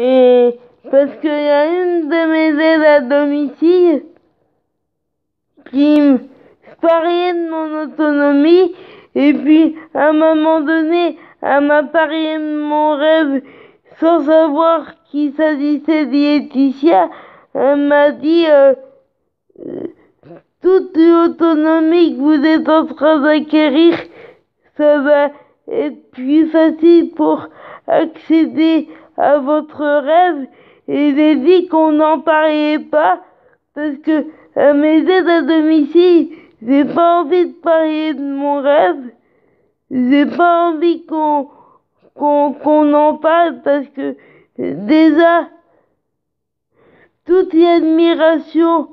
Et parce qu'il y a une de mes aides à domicile qui me pariait de mon autonomie, et puis à un moment donné, elle m'a parié de mon rêve sans savoir qu'il s'agissait de Laetitia. Elle m'a dit toute l'autonomie que vous êtes en train d'acquérir, ça va être plus facile pour accéder à votre rêve. Et j'ai dit qu'on n'en parlait pas parce que à mes aides à domicile, j'ai pas envie de parler de mon rêve. J'ai pas envie qu'on en parle parce que déjà toute l'admiration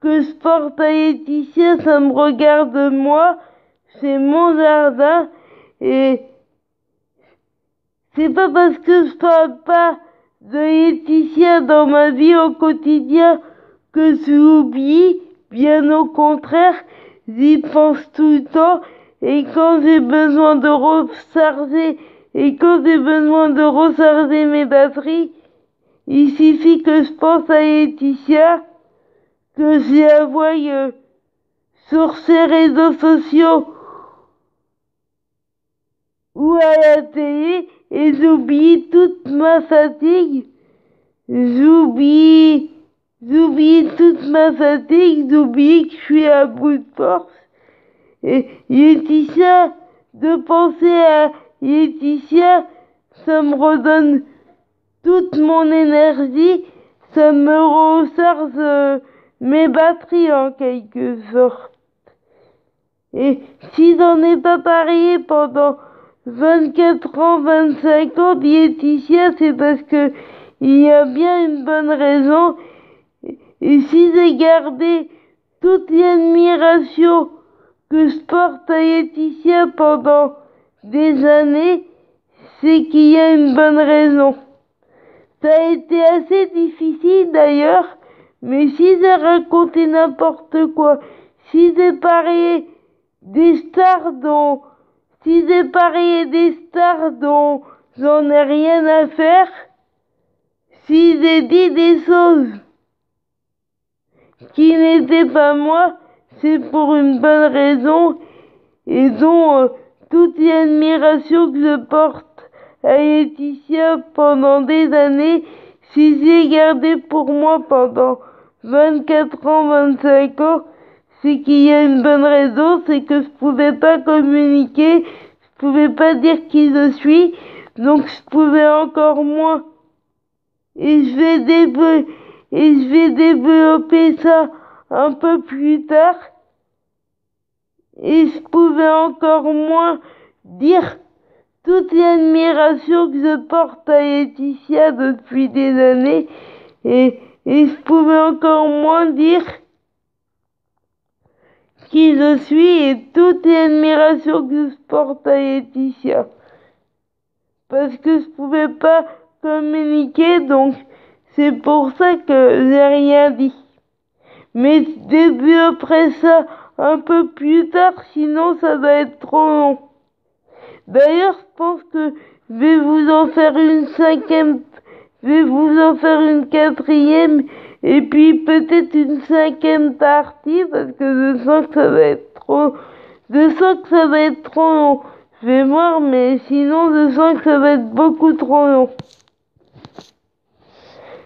que je porte à Laetitia, ça me regarde moi, c'est mon jardin, et c'est pas parce que je parle pas de Laetitia dans ma vie au quotidien que je l'oublie, bien au contraire, j'y pense tout le temps, et quand j'ai besoin de recharger, mes batteries, il suffit que je pense à Laetitia, que je la voie sur ses réseaux sociaux ou à la télé, et j'oublie toute ma fatigue. J'oublie toute ma fatigue, j'oublie que je suis à bout de force. Et Laetitia, de penser à Laetitia, ça me redonne toute mon énergie, ça me recharge mes batteries en quelque sorte. Et si j'en ai pas parlé pendant 24 ans, 25 ans, Laetitia, c'est parce que il y a bien une bonne raison. Et si j'ai gardé toute l'admiration que je porte à Laetitia pendant des années, c'est qu'il y a une bonne raison. Ça a été assez difficile d'ailleurs, mais si j'ai raconté n'importe quoi, si j'ai parlé des stars dont j'en ai rien à faire, si j'ai dit des choses qui n'étaient pas moi, c'est pour une bonne raison, et dont toute l'admiration que je porte à Laetitia pendant des années, si j'ai gardé pour moi pendant 24 ans, 25 ans, c'est qu'il y a une bonne raison, c'est que je pouvais pas communiquer, je pouvais pas dire qui je suis, donc je pouvais encore moins. Et je vais développer ça un peu plus tard. Et je pouvais encore moins dire toute l'admiration que je porte à Laetitia depuis des années. Et je pouvais encore moins dire qui je suis et toute l'admiration que je porte à Laetitia. Parce que je pouvais pas communiquer, donc c'est pour ça que j'ai rien dit. Mais développerai ça un peu plus tard, sinon ça va être trop long. D'ailleurs, je pense que je vais vous en faire une quatrième, et puis peut-être une cinquième partie, parce que je sens que ça va être trop long. Je vais voir, mais sinon je sens que ça va être beaucoup trop long.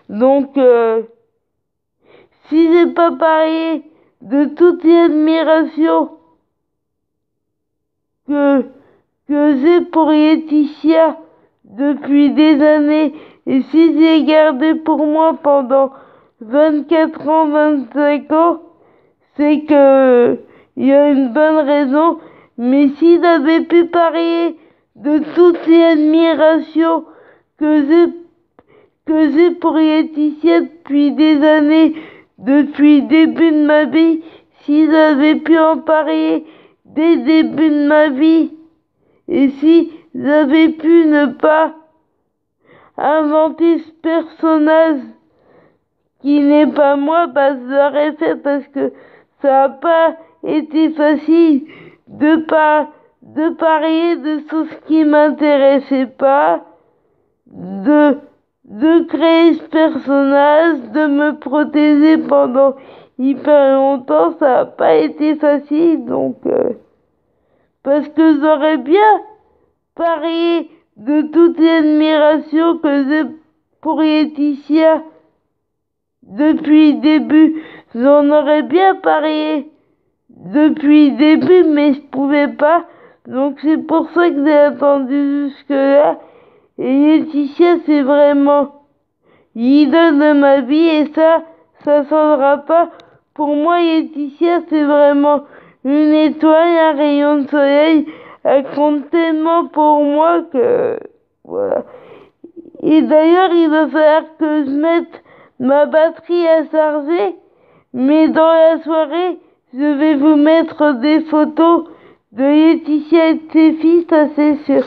Donc, si j'ai pas parlé de toute l'admiration que j'ai pour Laetitia depuis des années, et si j'ai gardé pour moi pendant 24 ans, 25 ans, c'est que il y a une bonne raison. Mais si j'avais pu parler de toute l'admiration que j'ai pour Laetitia depuis des années, depuis le début de ma vie, si j'avais pu en parler dès le début de ma vie, et si j'avais pu ne pas inventer ce personnage qui n'est pas moi, bah je l'aurais fait, parce que ça n'a pas été facile de parler de choses qui m'intéressaient pas, de de créer ce personnage, de me protéger pendant hyper longtemps, ça n'a pas été facile, donc parce que j'aurais bien parié de toute l'admiration que j'ai pour Laetitia depuis le début, j'en aurais bien parié depuis le début, mais je pouvais pas, donc c'est pour ça que j'ai attendu jusque là. Et Laetitia, c'est vraiment l'idole de ma vie, et ça changera pas. Pour moi, Laetitia, c'est vraiment une étoile, un rayon de soleil. Elle compte tellement pour moi que voilà. Et d'ailleurs, il va falloir que je mette ma batterie à charger, mais dans la soirée, je vais vous mettre des photos de Laetitia et de ses fils, ça c'est sûr.